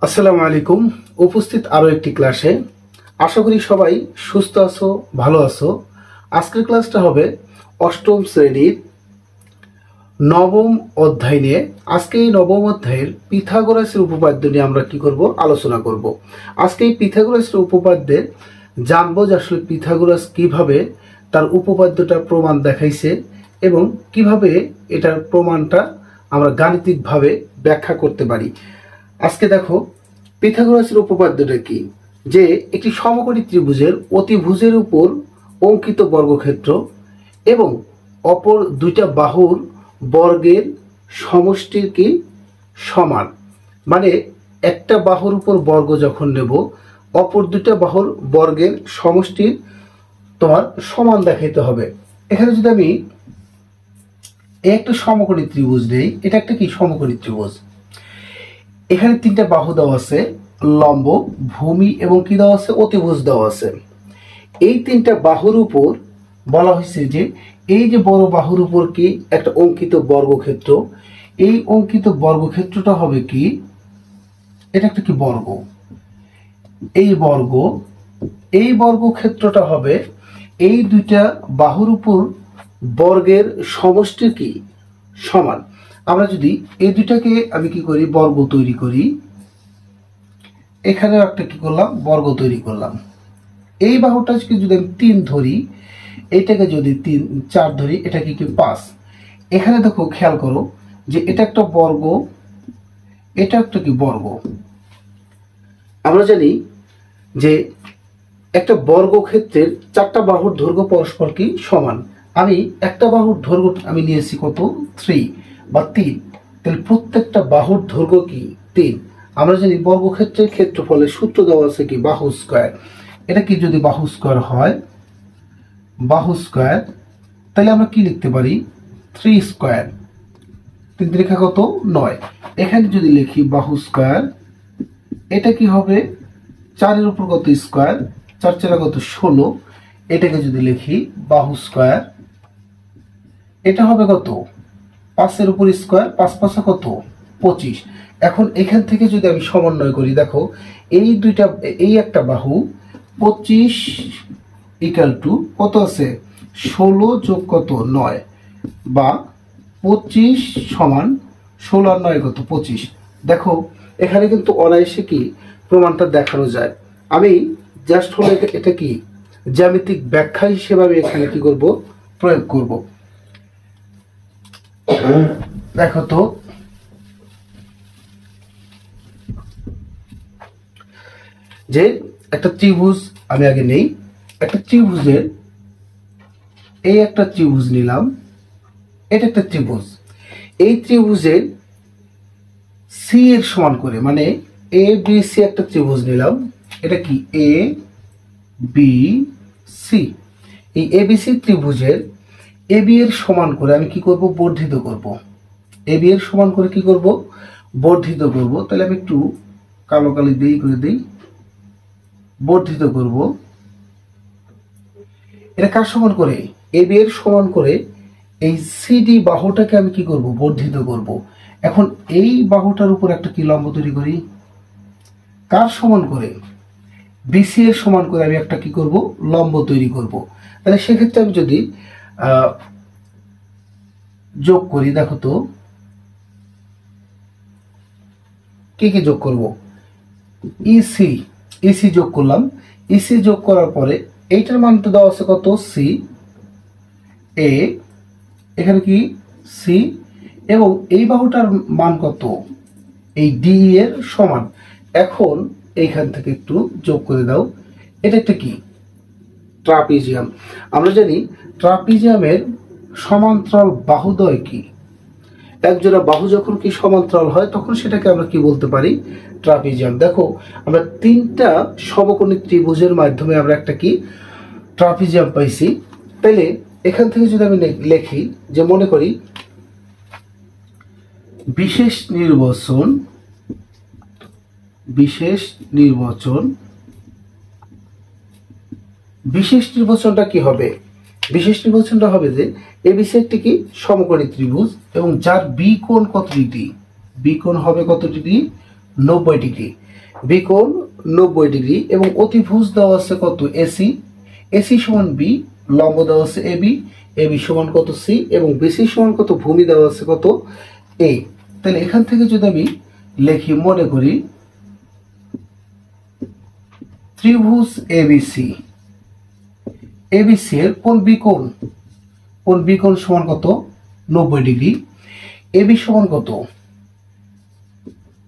আসসালামু আলাইকুম। উপস্থিত আরো একটি ক্লাসে। আশা করি সবাই সুস্থ আছো, ভালো আছো। আজকের ক্লাসটা হবে অষ্টম শ্রেণীর নবম অধ্যায় নিয়ে। আজকে এই নবম অধ্যায়ের পিথাগোরাসের উপপাদ্য নিয়ে আমরা কি করব, আলোচনা করব। আজকে এই পিথাগোরাসের উপপাদ্যের জানবো যে আসলে পিথাগোরাস কিভাবে তার উপপাদ্যটা প্রমাণ দেখাইছে এবং কিভাবে এটার প্রমাণটা আমরা গাণিতিকভাবে ব্যাখ্যা করতে পারি। আজকে দেখো পিথাগোরাসের উপপাদ্যটা কি, যে একটি সমকোণী ত্রিভুজের অতিভুজের উপর অঙ্কিত বর্গক্ষেত্র এবং অপর দুইটা বাহুর বর্গের সমষ্টির কি সমান। মানে একটা বাহুর উপর বর্গ যখন নেব, অপর দুইটা বাহুর বর্গের সমষ্টির তোমার সমান দেখাইতে হবে। এখানে যদি আমি একটা সমকোণী ত্রিভুজ নেই, এটা একটা কি সমকোণী ত্রিভুজ। এখানে তিনটা বাহু দেওয়া আছে, লম্ব, ভূমি এবং কি দেওয়া আছে, অতিভুজ দেওয়া আছে। এই তিনটা বাহুর উপর বলা হয়েছে যে এই যে বড় বাহুর উপর কি একটা অঙ্কিত বর্গক্ষেত্র, এই অঙ্কিত বর্গক্ষেত্রটা হবে কি, এটা একটা কি বর্গ। এই বর্গক্ষেত্রটা হবে এই দুইটা বাহুর উপর বর্গের সমষ্টি কি সমান। আমরা যদি এই দুইটাকে আমি কি করি, বর্গ তৈরি করি, এখানে একটা কি করলাম, বর্গ তৈরি করলাম। এই বাহুটাকে যদি আমি 3 ধরি, এইটাকে যদি 4 ধরি, এটা কি 5। এখানে দেখো, খেয়াল করো যে এটা একটা বর্গ, এটা একটা কি বর্গ। আমরা জানি যে একটা বর্গক্ষেত্রের 4টা বাহুর দৈর্ঘ্য পরস্পর কি সমান। আমি একটা বাহুর দৈর্ঘ্য আমি নিয়েছি কত, 3 বা 3। তাহলে প্রত্যেকটা বাহুর দৈর্ঘ্য কি 3। আমরা জানি বর্গক্ষেত্রের ক্ষেত্রফলের সূত্র দেওয়া আছে কি, বাহু স্কয়ার। এটা কি যদি বাহু স্কয়ার হয়, বাহু স্কয়ার, তাহলে আমরা কি লিখতে পারি, 3 স্কয়ার। 3 রেখা কত, 9। এখানে যদি লিখি বাহু স্কয়ার, এটা কি হবে 4 এর উপর কত স্কয়ার, 4 4 কত 16। এটাকে যদি লিখি বাহু স্কয়ার, এটা হবে কত 5 এর উপর স্কয়ার, 5 5 কত 25। এখন এখান থেকে যদি আমি সমন্বয় করি, দেখো এই দুইটা, এই একটা বাহু 25 ইকুয়াল টু কত আছে, 16 যোগ কত 9, বা 25 সমান 16 আর 9 কত 25। দেখো এখানে কিন্তু অনায়াসে কি প্রমাণটা দেখানো যায়। আমি জাস্ট হলো এটা কি জ্যামিতিক ব্যাখ্যা হিসেবে আমি এখানে কি করব, প্রয়োগ করব। দেখো তো, যে একটা ত্রিভুজ আমি আগে নেই, একটা ত্রিভুজের, এই একটা ত্রিভুজ নিলাম, এটা একটা ত্রিভুজ। এই ত্রিভুজের সি এর সমান করে, মানে এ বি সি একটা ত্রিভুজ নিলাম, এটা কি এ বি সি। এই এ বি সি ত্রিভুজের এ বি এর সমান করে আমি কি করব, বর্ধিত করব। এ বি এর সমান করে কি করব, বর্ধিত করব। তাহলে আমি একটু কালো কালি দিয়ে করে দিই, বর্ধিত করব। এটা কার সমান করে, এ বি এর সমান করে এই সিডি বাহুটাকে আমি কি করব, বর্ধিত করব। এখন এই বাহুটার উপর একটা কি লম্ব তৈরি করি, কার সমান করে, বিসি এর সমান করে আমি একটা কি করব, লম্ব তৈরি করব। তাহলে সেক্ষেত্রে আমি যদি যোগ করি, দেখো তো কি কি যোগ করব, ইসি, ইসি যোগ করলাম। ইসি যোগ করার পরে এইটার মান তো দেওয়া আছে কত, সি এ, এখানে কি সি, এবং এই বাহুটার মান কত, এই ডি এর সমান। এখন এইখান থেকে একটু যোগ করে দাও, এটা একটা কি ট্রাপিজিয়াম। আমরা জানি ট্রাপিজিয়ামের সমান্তরাল বাহুদ্বয় কি, একজোড়া বাহু যখন কি সমান্তরাল হয় তখন সেটাকে আমরা কি বলতে পারি, ট্রাপিজিয়াম। দেখো আমরা 3টা সমকোণী ত্রিভুজের মাধ্যমে আমরা একটা কি ট্রাপিজিয়াম পাইছি। তাইলে এখান থেকে যদি আমি লিখি যে, মনে করি বিশেষ নির্বাচন, বিশেষ নির্বাচন, বিশেষ নির্বাচনটা কি হবে, বিশেষ নির্বাচনটা হবে যে এবিসি একটি কি সমকোণী ত্রিভুজ এবং যার বি কোণ কত ডিগ্রি, বি কোণ হবে কত ডিগ্রি 90 ডিগ্রি, বিকোণ 90 ডিগ্রি এবং অতিভুজ দেওয়া আছে কত এসি, এসি সমান বি, লম্ব দেওয়া আছে এবি, এবি সমান কত সি এবং বিসি সমান কত ভূমি দেওয়া আছে কত এ। তাহলে এখান থেকে যদি আমি লিখি, মনে করি ত্রিভুজ এবিসি, এবিসি এর কোন বিকোণ, কোন বিকোণ সমান কত 90 ডিগ্রি, এবি সমান কত,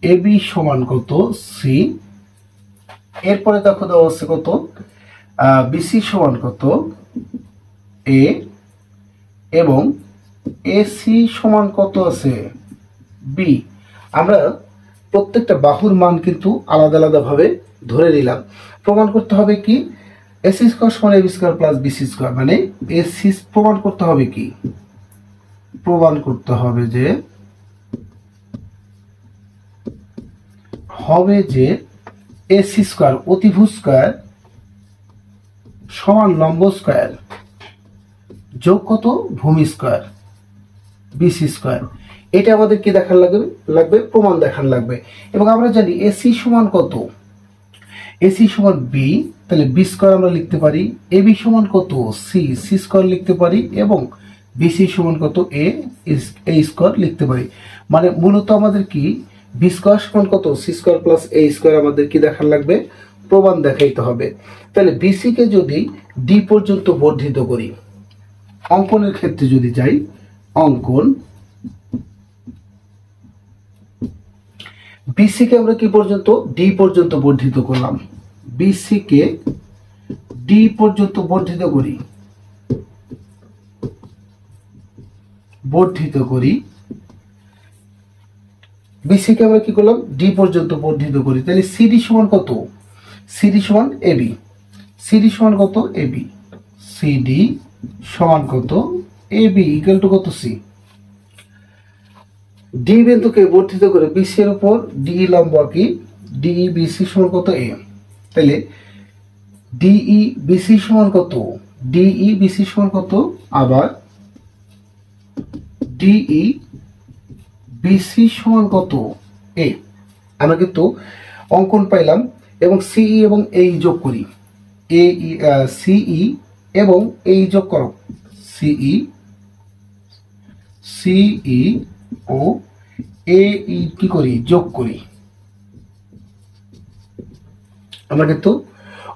এবি সমান কত সি, এরপরে দেখো দেওয়া আছে কত বিসি সমান কত এ এবং এসি সমান কত আছে বি। আমরা প্রত্যেকটা বাহুর মান কিন্তু আলাদা আলাদা ভাবে ধরে নিলাম। প্রমাণ করতে হবে কি, এসি স্কয়ার সমান AB square plus BC square, মানে এসি প্রমাণ করতে হবে কি, প্রমাণ করতে হবে যে এসি স্কয়ার অতিভুজ স্কয়ার সমান লম্ব স্কয়ার যোগ কত ভূমি স্কয়ার বিসি স্কয়ার। এটা আমাদের কি দেখার লাগবে প্রমাণ দেখার লাগবে। এবং আমরা জানি এসি সমান কত, এসি সমান বি, তাহলে বি স্কয়ার আমরা লিখতে পারি, এবি সমান কত সি, সি স্কয়ার লিখতে পারি এবং বিসি সমান কত এ স্কয়ার লিখতে পারি। মানে মূলত আমাদের কি বি স্কয়ার সমান কত সি স্কয়ার প্লাস এ স্কয়ার আমাদের কি দেখার লাগবে, প্রমাণ দেখাইতে হবে। তাহলে বিসি কে যদি ডি পর্যন্ত বর্ধিত করি, অঙ্কনের ক্ষেত্রে যদি যাই, অঙ্কন বিসি কে আমরা কি পর্যন্ত ডি পর্যন্ত বর্ধিত করলাম, বিসি কে ডি পর্যন্ত বর্ধিত করি, বিসি কে আমরা কি করলাম ডি পর্যন্ত বর্ধিত করি। তাহলে সিডি সমান কত, সিডি সমান এবি, সিডি সমান কত এবি, সিডি সমান কত এবি ইকুয়াল টু কত সি। ডি বিন্দুকে বর্ধিত করে বিসি এর উপর ডি লম্ব কি ডিই বিসি সমান কত এ। তাহলে ডিই বিসি সমান কত, ডিই বিসি সমান কত, আবার ডিই বিসি সমান কত এ। আমরা কিন্তু অঙ্কন পাইলাম এবং সিই এবং এই যোগ করি, সিই এবং এই যোগ করো, সিই ও এই কি করি যোগ করি। আমরা কিন্তু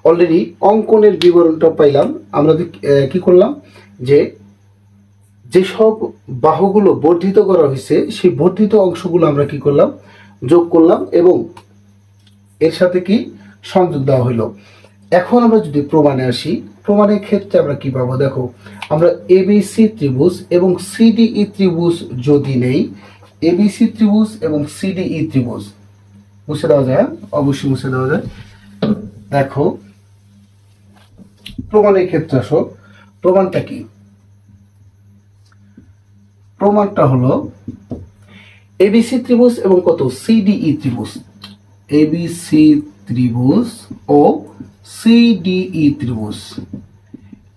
অলরেডি অঙ্কনের বিবরণটা পাইলাম। আমরা কি করলাম, যেসব বাহুগুলো বর্ধিত করা হয়েছে সেই বর্ধিত অংশগুলো আমরা কি করলাম যোগ করলাম এবং এর সাথে কি সংযোগ দেওয়া হলো। এখন আমরা যদি প্রমাণে আসি, প্রমাণের ক্ষেত্রে আমরা কি পাবো, দেখো আমরা এবিসি ত্রিভুজ এবং সিডিই ত্রিভুজ যদি নেই, এবিসি ত্রিভুজ এবং সিডিই ত্রিভুজ মুছে দেওয়া যায়, অবশ্যই মুছে দেওয়া যায়। দেখো প্রমাণের ক্ষেত্রে আসো, প্রমাণটা কি, প্রমাণটা হলো এবিসি ত্রিভুজ এবং কত সিডিই ত্রিভুজ, এবিসি ত্রিভুজ ও সিডিই ত্রিভুজ,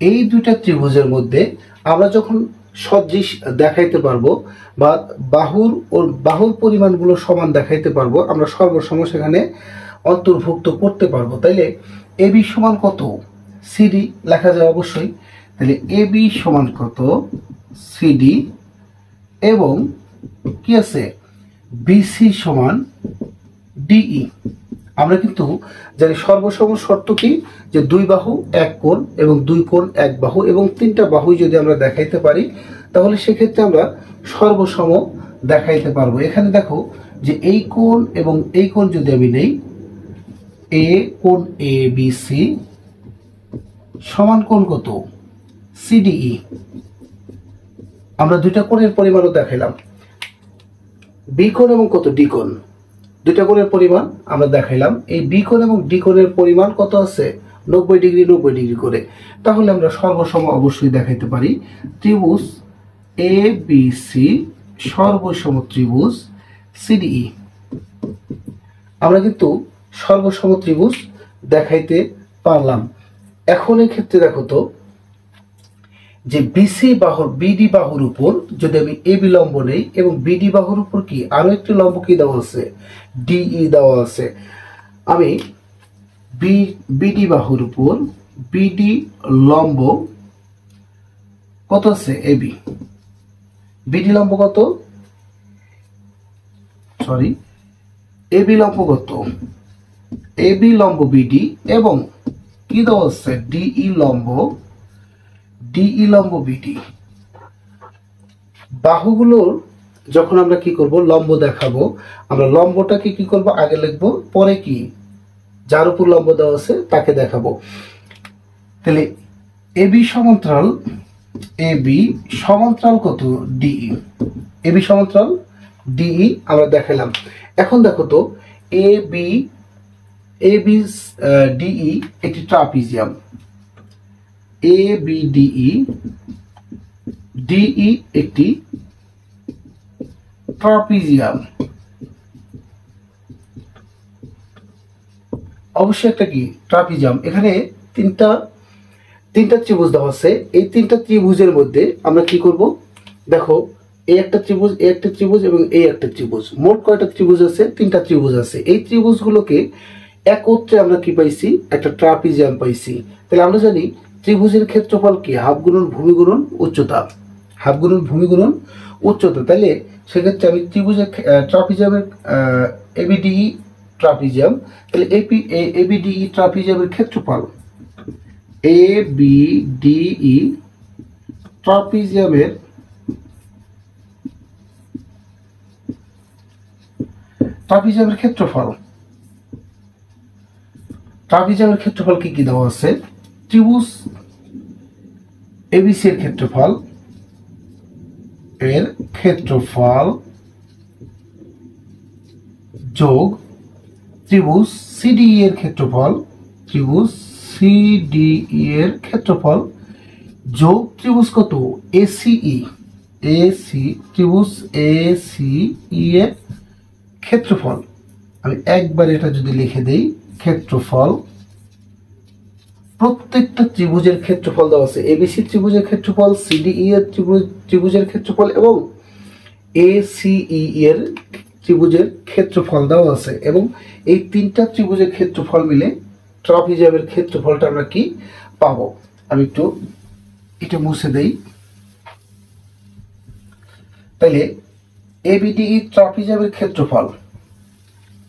এই দুইটা ত্রিভুজের মধ্যে আমরা যখন সদৃশ দেখাইতে পারবো বা বাহুর পরিমাণগুলো সমান দেখাইতে পারবো, আমরা সর্বসম সেখানে অন্তর্ভুক্ত করতে পারবো। তাইলে এবি সমান কত সিডি লেখা যায় অবশ্যই। তাহলে এবি সমান কত সিডি এবং কি আছে বিসি সমান ডিই। আমরা কিন্তু জানি সর্বসম শর্ত কি, যে দুই বাহু এক কোণ এবং দুই কোণ এক বাহু এবং তিনটা বাহু যদি আমরা দেখাইতে পারি তাহলে সেক্ষেত্রে আমরা সর্বসম দেখাইতে পারবো। এখানে দেখো যে এই কোণ এবং এই কোণ যদি আমি নেই, এ কোণ এ বি সি সমান কোণ কত সিডিই। আমরা দুইটা কোণের পরিমাণও দেখাইলাম, বি কোণ এবং কত ডি কোণ, দুইটা কোণের পরিমাণ আমরা দেখাইলাম। এই বি কোণ এবং ডি কোণের পরিমাণ কত আছে 90 ডিগ্রি 90 ডিগ্রি করে। তাহলে আমরা সর্বসম অবশ্যই দেখাইতে পারি ত্রিভুজ এ বি সি সর্বসম ত্রিভুজ সিডিই। আমরা কিন্তু সর্বসম ত্রিভুজ দেখাইতে পারলাম। এখন এই ক্ষেত্রে দেখো তো যে বিসি বাহুর বিডি বাহুর উপর যদি আমি এবি লম্ব নেই এবং বিডি বাহুর উপর কি আরো একটি লম্ব কি দেওয়া আছে, ডিই দেওয়া আছে, আমি বিডি বাহুর উপর বিডি লম্ব কত আছে এবি, বিডি লম্ব কত, সরি এবি লম্ব কত, এবি লম্ব বিডি এবং কি দেওয়া আছে ডিই লম্ব বিডি। বাহুগুলোর যখন আমরা কি করব লম্ব দেখাবো, আমরা লম্বটাকে কি করব আগে লিখবো, পরে কি যার উপর লম্ব দেওয়া আছে তাকে দেখাবো। তাহলে এবি সমান্তরাল কত ডিই, এবি সমান্তরাল ডিই আমরা দেখালাম। এখন দেখো তো এবি ডিই একটি ট্রাপিজিয়াম, ABDE DE একটি ট্রাপিজিয়াম, অবশ্যই একটা কি ট্রাপিজিয়াম। এখানে তিনটা ত্রিভুজ দেওয়া আছে, এই তিনটা ত্রিভুজের মধ্যে আমরা কি করব, দেখো এই একটা ত্রিভুজ, এই একটা ত্রিভুজ এবং এই একটা ত্রিভুজ, মোট কয়টা ত্রিভুজ আছে, তিনটা ত্রিভুজ আছে। এই ত্রিভুজগুলোকে একত্রে আমরা কি পাইছি, একটা ট্রাপিজিয়াম পাইছি। তাহলে আমরা জানি ত্রিভুজের ক্ষেত্রফল কি, হাফ গুণন ভূমি গুণন উচ্চতা, হাফ গুণন ভূমি গুণন উচ্চতা। তাহলে সেক্ষেত্রে আমি ত্রিভুজের ট্রাপিজিয়ামের এবিডিই ট্রাপিজিয়াম, তাহলে এবিডিই ট্রাপিজিয়ামের ক্ষেত্রফল, এবিডিই ট্রাপিজিয়ামের ক্ষেত্রফল, ট্রাপিজিয়ামের ক্ষেত্রফল কি কি দেওয়া আছে, ত্রিভুজ এবিসি এর ক্ষেত্রফল যোগ ত্রিভুজ সিডিই এর ক্ষেত্রফল, ত্রিভুজ সিডিই এর ক্ষেত্রফল যোগ ত্রিভুজ কত এসিই, ত্রিভুজ এসিই এর ক্ষেত্রফল। আমি একবার এটা যদি লিখে দেই, ক্ষেত্রফল, প্রত্যেকটা ত্রিভুজের ক্ষেত্রফল দেওয়া আছে, এবিসি ত্রিভুজের ক্ষেত্রফল, সিডিই এর ত্রিভুজের ক্ষেত্রফল এবং এসিই এর ত্রিভুজের ক্ষেত্রফল দেওয়া আছে, এবং এই তিনটা ত্রিভুজের ক্ষেত্রফল মিলে ট্রাপিজিয়ামের ক্ষেত্রফলটা আমরা কি পাবো। আমি একটু এটা মুছে দেই। তাহলে এবিডিই ট্রাপিজিয়ামের ক্ষেত্রফল,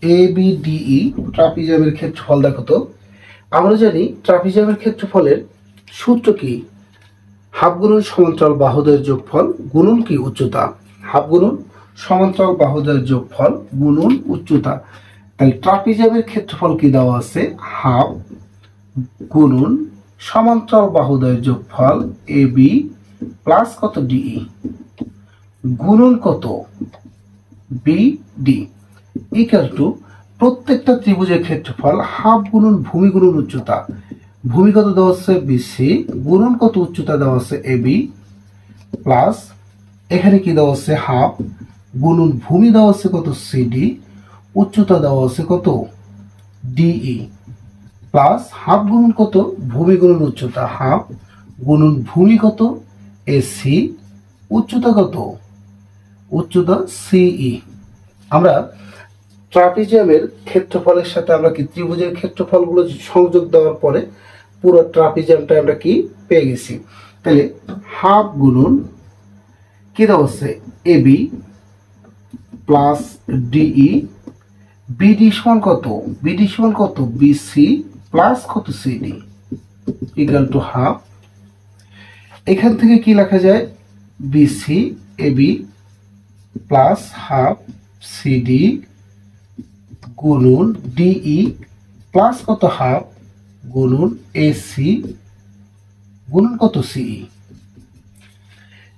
এবিডিই ট্রাপিজিয়ামের ক্ষেত্রফল দেখো তো, আমরা জানি ট্রাপিজিয়ামের ক্ষেত্রফলের সূত্র কি, হাফ গুণন সমান্তরাল বাহুদের যোগফল গুণন কি উচ্চতা, হাফ গুণন সমান্তরাল বাহুদের যোগফল গুণন উচ্চতা। তাহলে ট্রাপিজিয়ামের ক্ষেত্রফল কি দেওয়া আছে, হাফ গুণন সমান্তরাল বাহুদের যোগফল এবি প্লাস কত ডিই গুণন কত বিডি ইকুয়াল টু প্রত্যেকটা ত্রিভুজের ক্ষেত্রফল হাফ গুণন ভূমি গুণন উচ্চতা, ভূমি কত দেওয়া আছে বিসি গুণন কত উচ্চতা দেওয়া আছে এবি প্লাস এখানে কি দেওয়া আছে হাফ গুণন ভূমি দেওয়া আছে কত সিডি, উচ্চতা দেওয়া আছে কত ডিই প্লাস হাফ গুণন কত ভূমি গুণন উচ্চতা, হাফ গুণন ভূমি কত এসি, উচ্চতা কত উচ্চতা সিই। আমরা ট্রাপিজিয়ামের ক্ষেত্রফলের সাথে আমরা কি ত্রিভুজের ক্ষেত্রফলগুলো সংযোগ দেওয়ার পরে পুরো ট্রাপিজিয়ামটা আমরা কি পেয়ে গেছি। তাহলে হাফ গুণন কি দেওয়া আছে এবি প্লাস ডিই, বিডি সমান কত, বিডি সমান কত বিসি প্লাস কত সিডি ইকুয়াল টু হাফ। এখান থেকে কি লেখা যায় BC AB plus half CD গুণন ডিই প্লাস কত হাফ গুণন এসি গুণন কত সিই।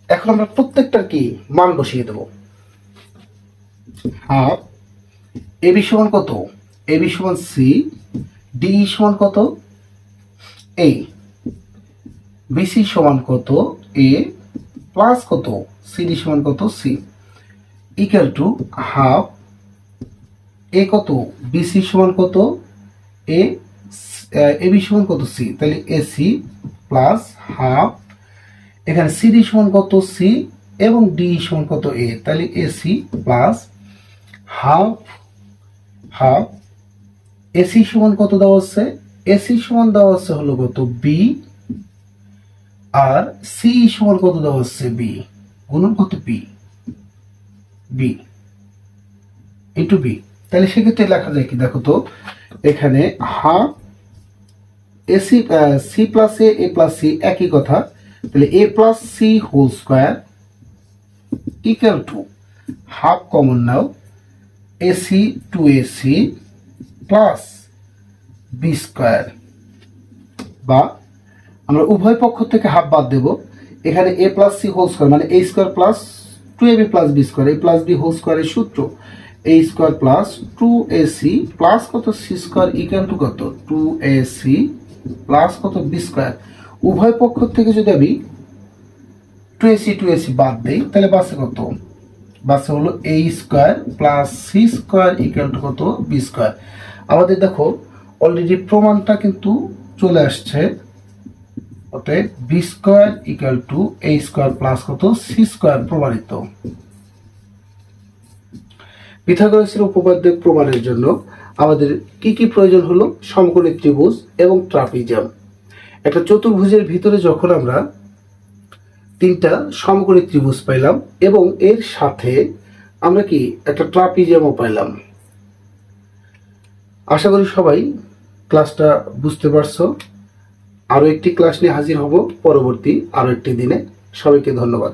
এখন আমরা প্রত্যেকটার কি মান বসিয়ে দেব। হাফ এবি সমান কত, এবি সমান সি, ডিই সমান কত এ, বিসি সমান কত এ প্লাস কত সিডি সমান কত সি ইকুয়াল টু হাফ এ কত বিসি সমান কত এ, এবি সমান কত সি, তাহলে এসি প্লাস হাফ এখানে সিডি সমান কত সি এবং ডি সমান কত এ, তাহলে AC plus half half AC সমান কত দেওয়া আছে, এসি সমান দেওয়া আছে হলো কত বি, আর সি সমান কত দেওয়া আছে বি, গুণন কত বি, বি ইন্টু বি। তাহলে সেক্ষেত্রে লেখা যায় কি দেখো তো, এখানে half a c c plus a plus c একই কথা, তাহলে a plus c whole square equal to half common now a c two a c plus b square, বা আমরা উভয় পক্ষ থেকে হাফ বাদ দেব। এখানে a plus c whole square মানে a square plus two a b plus b square, a plus b whole স্কোয়ারের সূত্র a square plus two a c plus কত সি স্কোয়ার ইকুয়াল টু কত টু এ সি প্লাস কত b square. উভয় পক্ষ থেকে যদি আমি টু এসি বাদ দেই তাহলে বাসে কত, বাসে হলো a square plus c square equal to কত বি স্কোয়ার। আমাদের দেখো অলরেডি প্রমাণটা কিন্তু চলে আসছে, অতএব b square equal to a square plus কত সি স্কোয়ার প্রমাণিত। পিথাগোরাসের উপপাদ্য প্রমাণের জন্য আমাদের কি কি প্রয়োজন হলো, সমকোণী ত্রিভুজ এবং ট্রাপিজিয়াম। একটা চতুর্ভুজের ভিতরে যখন আমরা তিনটা সমকোণী ত্রিভুজ পাইলাম এবং এর সাথে আমরা কি একটা ট্রাপিজিয়ামও পাইলাম। আশা করি সবাই ক্লাসটা বুঝতে পারছো। আরো একটি ক্লাস নিয়ে হাজির হব পরবর্তী আরো একটি দিনে। সবাইকে ধন্যবাদ।